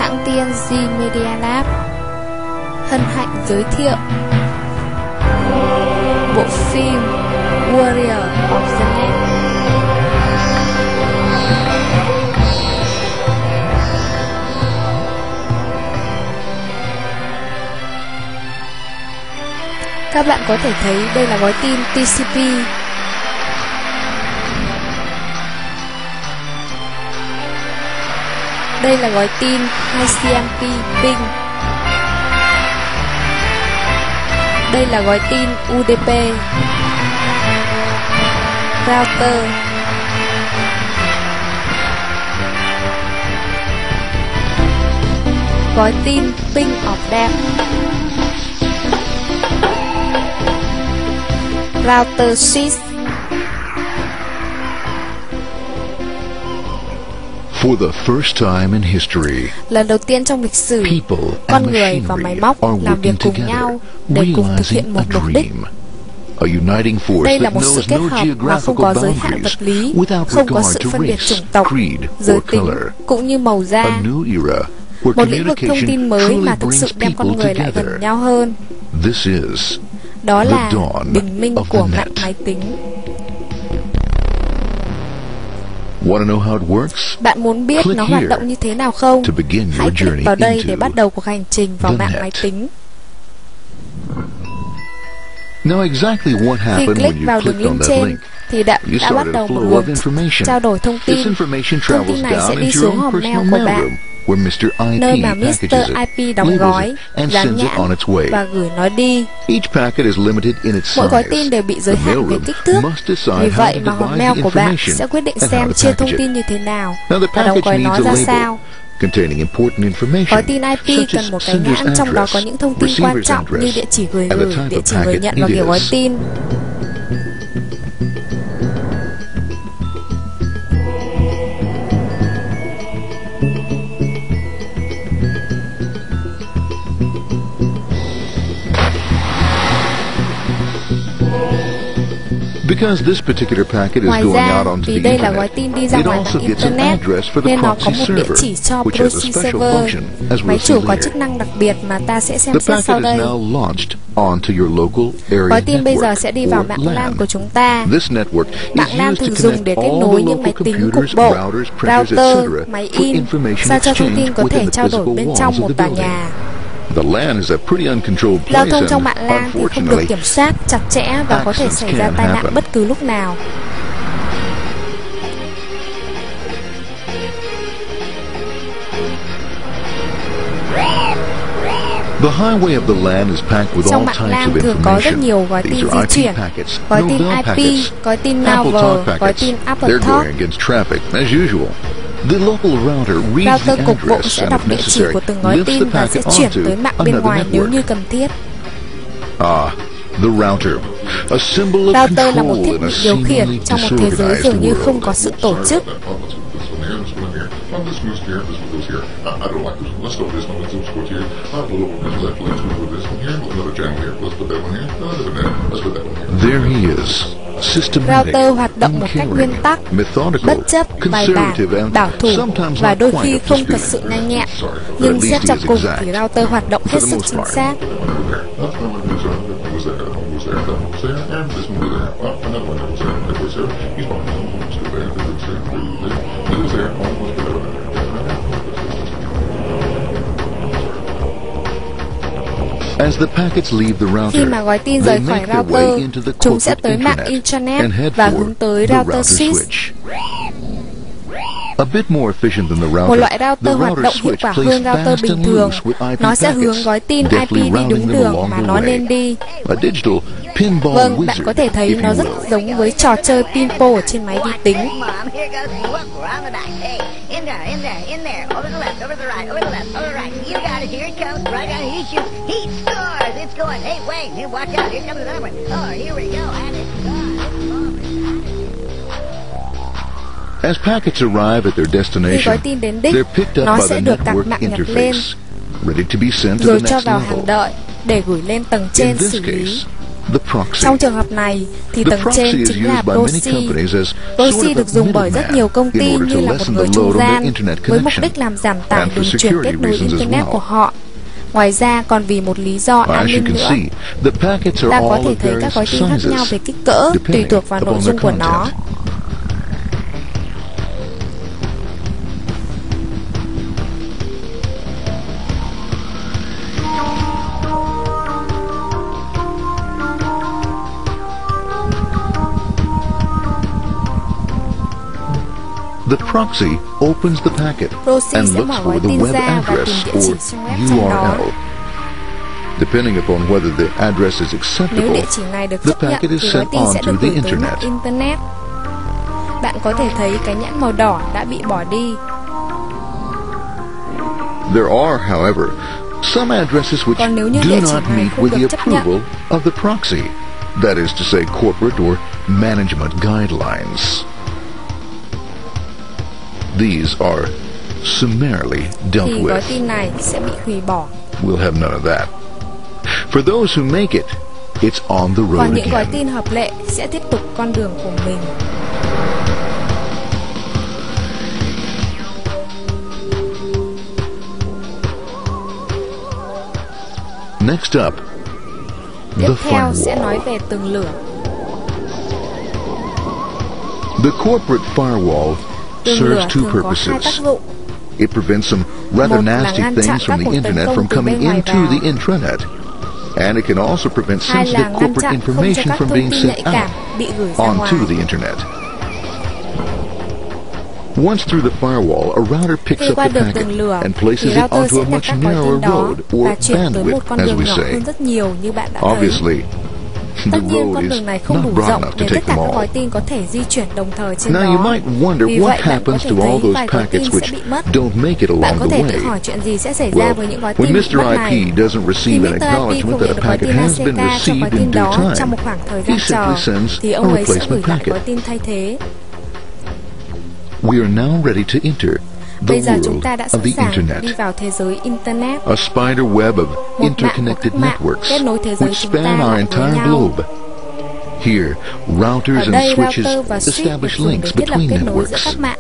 Hãng TNG Media Lab hân hạnh giới thiệu bộ phim Warrior of the Net. Các bạn có thể thấy đây là gói tin TCP. Đây là gói tin ICMP ping. Đây là gói tin UDP. Router. Gói tin ping of depth. Router switch. For the first time in history, lần đầu tiên trong lịch sử, con người và máy móc làm việc cùng nhau để cùng thực hiện một mục đích. Đây là một sự kết hợp mà không có giới hạn vật lý, không có sự phân biệt chủng tộc, giới tính, cũng như màu da. Một lĩnh vực thông tin mới mà thực sự đem con người lại gần nhau hơn. Đó là bình minh của mạng máy tính. Bạn muốn biết nó hoạt động như thế nào không? Hãy click vào đây để bắt đầu cuộc hành trình vào mạng máy tính. Khi click vào đường link trên, thì đã bắt đầu một cuộc trao đổi thông tin. Thông tin này sẽ đi xuống hòm mail của bạn, nơi mà Mr. IP đóng gói, dán nhãn và gửi nó đi. Mỗi gói tin đều bị giới hạn về kích thước. Vì vậy mà hòm mail của bạn sẽ quyết định xem chia thông tin như thế nào và đóng gói nó ra sao. Gói tin IP cần một cái nhãn, trong đó có những thông tin quan trọng như địa chỉ người gửi, địa chỉ người nhận và kiểu gói tin. Ngoài ra, vì đây là gói tin đi ra ngoài mạng Internet, nên nó có một địa chỉ cho proxy server, máy chủ có chức năng đặc biệt mà ta sẽ xem xét sau đây. Gói tin bây giờ sẽ đi vào mạng LAN của chúng ta. Mạng LAN thường dùng để kết nối những máy tính cục bộ, router, máy in, sao cho thông tin có thể trao đổi bên trong một tòa nhà. Giao thông trong mạng LAN thì không được kiểm soát chặt chẽ và có thể xảy ra tai nạn bất cứ lúc nào. Trong mạng LAN thường có rất nhiều gói tin di chuyển, gói tin IP, gói tin Malware, gói tin AppleTalk. Router cục bộ sẽ đọc địa chỉ của từng gói tin và sẽ chuyển tới mạng bên ngoài nếu như cần thiết. Router là một thiết bị điều khiển trong một thế giới dường như không có sự tổ chức. Router hoạt động một cách nguyên tắc, bất chấp, bài bản, bảo thủ và đôi khi không thật sự nhanh nhẹn. Nhưng xét cho cùng thì router hoạt động hết sức chính xác. Khi mà gói tin rời khỏi router, chúng sẽ tới mạng Internet và hướng tới router switch. Một loại router hoạt động hiệu quả hơn router bình thường. Nó sẽ hướng gói tin IP đi đúng đường mà nó nên đi. Vâng, bạn có thể thấy nó rất giống với trò chơi pinball ở trên máy vi tính. Khi gói tin đến đích, nó sẽ được các mạng nhặt lên, rồi cho vào hàng đợi để gửi lên tầng trên xử lý. Trong trường hợp này thì tầng trên chính là proxy. Proxy được dùng bởi rất nhiều công ty như là một người trung gian với mục đích làm giảm tải đường truyền kết nối Internet của họ. Ngoài ra còn vì một lý do an ninh nữa. Ta có thể thấy các gói tin khác nhau về kích cỡ tùy thuộc vào nội dung của nó. The proxy opens the packet and looks for the web address or URL. Depending upon whether the address is acceptable, the packet is sent on to the Internet. Bạn có thể thấy cái nhãn màu đỏ đã bị bỏ đi. There are, however, some addresses which do not meet with the approval of the proxy. That is to say, corporate or management guidelines. These are summarily dealt with. Gói tin này sẽ bị hủy bỏ. We'll have none of that. For those who make it, it's on the road Còn những gói again. tin hợp lệ sẽ tiếp tục con đường của mình. Next up, Tiếp the theo sẽ firewall. nói về tường lửa. The corporate firewall Tường serves lửa two thường có hai tác purposes. dụng. It prevents some rather Một là nasty ngăn things chặn from các the cuộc tấn Internet công from từ coming bên ngoài into vào. the intranet. And it can also prevent Hai là sensitive ngăn corporate chặn không cho information các from thông being tin sent nhạy cảm out bị gửi ra ngoài. onto the Internet. Once through the firewall, a router picks Khi up qua the được packet tường lửa and thì places it router onto sẽ a nhặt much các gói narrower tin đó road và or chuyển tới một bandwidth, con as đường we nhỏ say. hơn rất nhiều như bạn đã thấy. Obviously, the Tất nhiên road con is đường này không not đủ broad rộng enough to để tất take cả them các gói all. tin có thể di chuyển đồng thời trên Now đó. you might wonder Vì what vậy bạn có happens thể to all thấy those vài gói packets tin sẽ which bị mất. don't make it Bạn along có the thể tự way. hỏi chuyện gì sẽ xảy ra Well, với những gói when tin bị Mr. mất này. IP doesn't Khi receive an Mr. IP acknowledgement không that nhận a được gói packet tin has been ACK cho gói received in tin due đó trong time, một khoảng thời he gian chờ, simply sends thì a ông ấy sẽ gửi replacement lại packet. gói tin thay thế. We are now ready to enter the Bây giờ chúng world ta đã of sẵn the sàng Internet, đi vào thế giới Internet. a spider web of Một mạng của interconnected các mạng networks kết nối thế giới which chúng ta span our lại với entire nhau. globe. Here, routers Ở and đây switches router và switch được establish dùng để links thiết lập between kết nối giữa networks. các mạng.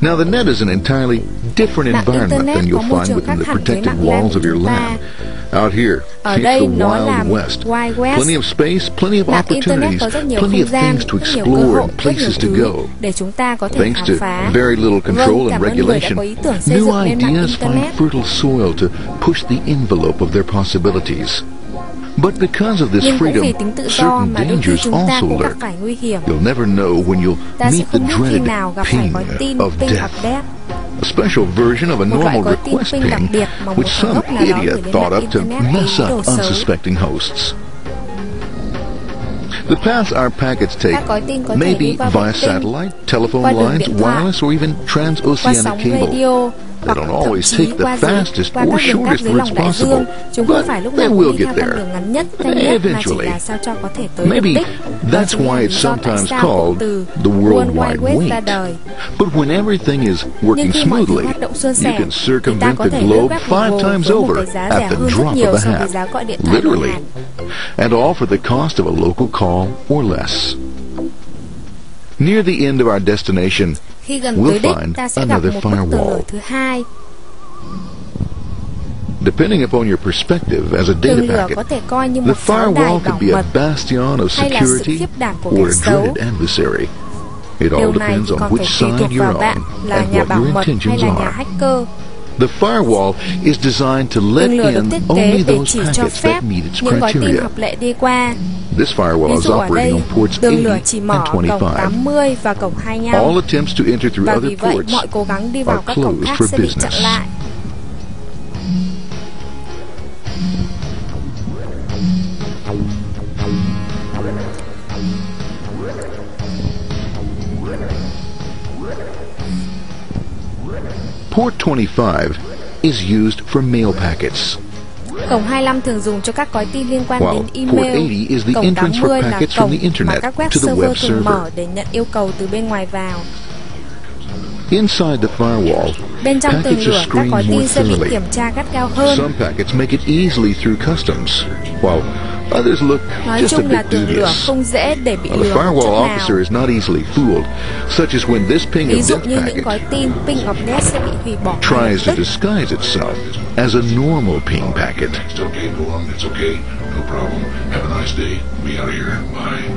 Now, the net is an entirely different Mạng environment Internet than có you'll môi find trường within khác the hẳn với protected mạng LAN walls của of your chúng ta. lab. Out here, Ở it's đây the nó là Wild West. Wild West. Plenty of space, plenty of Mạng Internet opportunities, có rất nhiều plenty không of gian, things to rất nhiều cơ explore hội, and rất nhiều places to thứ go. để chúng ta có thể Thanks khám to phá. very little control and Cảm ơn người đã regulation, có ý tưởng xây new dựng nên mạng ideas find Internet. fertile soil to push the envelope of their possibilities. But because of this Nhưng cũng vì freedom, tính tự do certain mà đôi khi dangers chúng ta also cũng gặp lurk. phải nguy hiểm. You'll never know when you'll Ta sẽ meet the không biết khi dreaded nào gặp phải ping gói tin of ping death. of death. A special version of a Một loại normal gói tin request ping đặc ping, biệt mà một which thằng some ngốc nào đó gửi idiot lên thought mạng up to Internet với mess ý đồ up xấu. unsuspecting hosts. The paths our packets take Các gói tin có may thể đi be qua via vệ tinh, satellite, telephone qua đường lines, điện thoại, wireless, or even qua transoceanic sóng cable. radio, They hoặc don't thậm always chí take the qua fastest qua or các đường cáp shortest dưới routes lòng đại possible, dương. Chúng không but phải lúc they nào will cũng đi get theo con there. đường ngắn nhất, nhanh nhất, mà chỉ Eventually. là sao cho có thể tới Maybe mục đích. Đó that's chính là why lý it's do tại sometimes sao cụm called từ the World World Wide Wide Web ra Wait. đời. But when everything is Nhưng working khi mọi thứ smoothly, hoạt động suôn you sẻ, can thì ta circumvent có the thể lướt globe web 5 Google times với một over cái giá at rẻ the hơn rất drop nhiều of a so với hat, giá gọi điện thoại literally, đơn giản. and all for the cost of a local call or less. Near the end of our destination, Khi gần we'll tới đích, find ta sẽ gặp another một bức tường lửa firewall. thứ hai. Depending upon your perspective as a data Tường lửa packet, có thể coi như the một pháo đài firewall bảo could be a mật bastion of hay là sự security khiếp đảm của or kẻ a xấu. dreaded adversary. It all Điều này depends thì on còn which phải tùy side thuộc vào you're bạn on là and nhà what bảo your mật hay intentions là nhà are. hacker. The firewall is designed to let Tường lửa được in thiết only kế để those chỉ cho packets phép that meet its những gói tin criteria. hợp lệ đi qua. This firewall Ví is dụ ở operating đây, on ports tường lửa 80 chỉ mở and cổng 25. 80 và cổng 25. All attempts to enter through Và other vì vậy, ports mọi cố gắng đi vào are các cổng closed khác for sẽ bị chặn business. lại. Port 25 is used for mail packets, Cổng 25 thường dùng cho các gói tin liên quan while đến port email. 80 is the Cổng entrance for 80 là packets from cổng the mà internet các web to the web server thường server. mở để nhận yêu cầu từ bên ngoài vào. Inside the firewall, Bên trong tường packets lửa, are các screened gói more tin sẽ bị thoroughly. kiểm tra gắt gao hơn. Some packets make it easily through customs, while Others look Nói just a chung là bit tường lửa dubious. không dễ để bị The lừa firewall chút nào. officer is not easily fooled, such as when this ping Ví of dụ death như những gói packet tin ping of death sẽ bị hủy bỏ ngay tries lập to tức. disguise itself as a normal ping packet. It's okay, Noam. It's okay. No problem. Have a nice day. We out of here. Bye.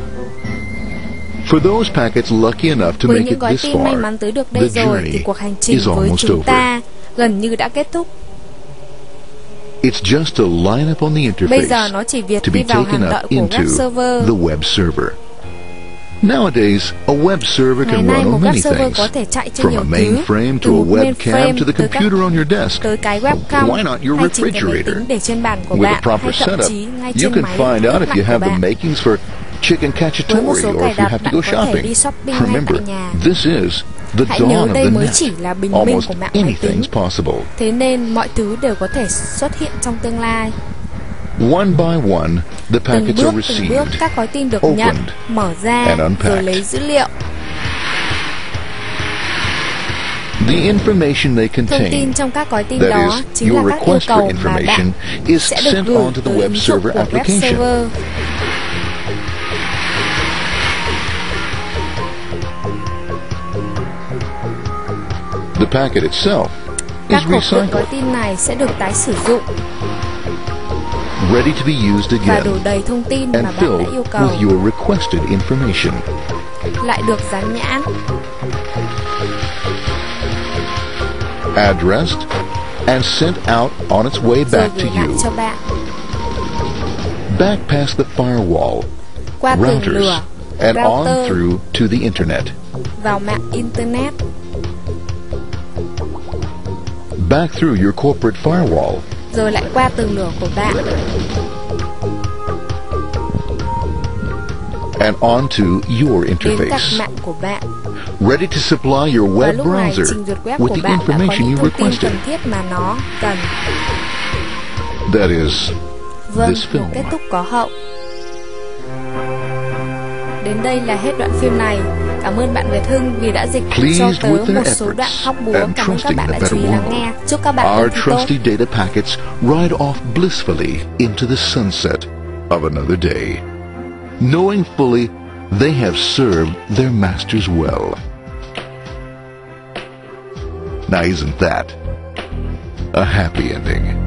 For those packets lucky enough to Với make những it gói this tin may far, mắn tới được the đây rồi thì journey cuộc hành trình is với almost chúng over. ta gần như đã kết thúc. It's just a line up on the Bây giờ interface nó chỉ việc to đi be vào taken hàm đợi up của into web server. the web server. Nowadays, a web server Ngày can nay run một on web many server things, có thể chạy trên from nhiều a thứ, mainframe từ to a một webcam mainframe to the tới các computer on your desk. tới cái webcam Why not your hay chính cái máy refrigerator? tính để trên bàn của With a bạn proper hay thậm setup, chí ngay you trên can máy find out if lạnh you của have the bạn. makings for chicken Với một cacciatore số or cài if you đặt, have to bạn go có thể shopping. đi shopping ngay Remember, tại nhà. this is the Hãy nhớ dawn of đây the mới net. chỉ là bình minh Almost của mạng máy tính. anything's possible. Thế nên mọi thứ đều có thể xuất hiện trong tương lai. One by one, the Từng packets are bước received, các gói tin được opened, nhận, mở ra and unpacked. rồi lấy dữ liệu. The information they Thông contain, tin trong các gói tin that đó is, chính là your các yêu request for cầu mà bạn information, is sẽ được sent gửi onto the tới web ứng dụng server của web application. server. The packet itself Các is hộp đựng gói recycled, tin này sẽ được tái sử dụng ready to be used và again, đổ đầy thông tin and mà bạn filled đã yêu cầu, with your requested information. lại được dán nhãn, Addressed and sent out on its way rồi back gửi to lại you, cho bạn. back past the firewall, Qua tường routers, lửa, and on router, through to the internet. vào mạng Internet, Back through your corporate firewall, rồi lại qua tường lửa của bạn, and on to your đến các interface, mạng của bạn. ready to supply your Và web lúc này browser trình duyệt web with của the bạn đã có information những you thông tin requested. cần thiết mà nó cần. That is, Vâng, this một film. kết thúc có hậu. Đến đây là hết đoạn phim này. Cảm ơn bạn Việt Hưng vì đã dịch cho Pleased tớ with their một số đoạn efforts hóc búa. and Cảm ơn các trusting bạn the đã better chú ý lắng world, nghe. Chúc các bạn our tuần thi tốt. trusty data packets ride off blissfully into the sunset of another day, knowing fully they have served their masters well. Now isn't that a happy ending?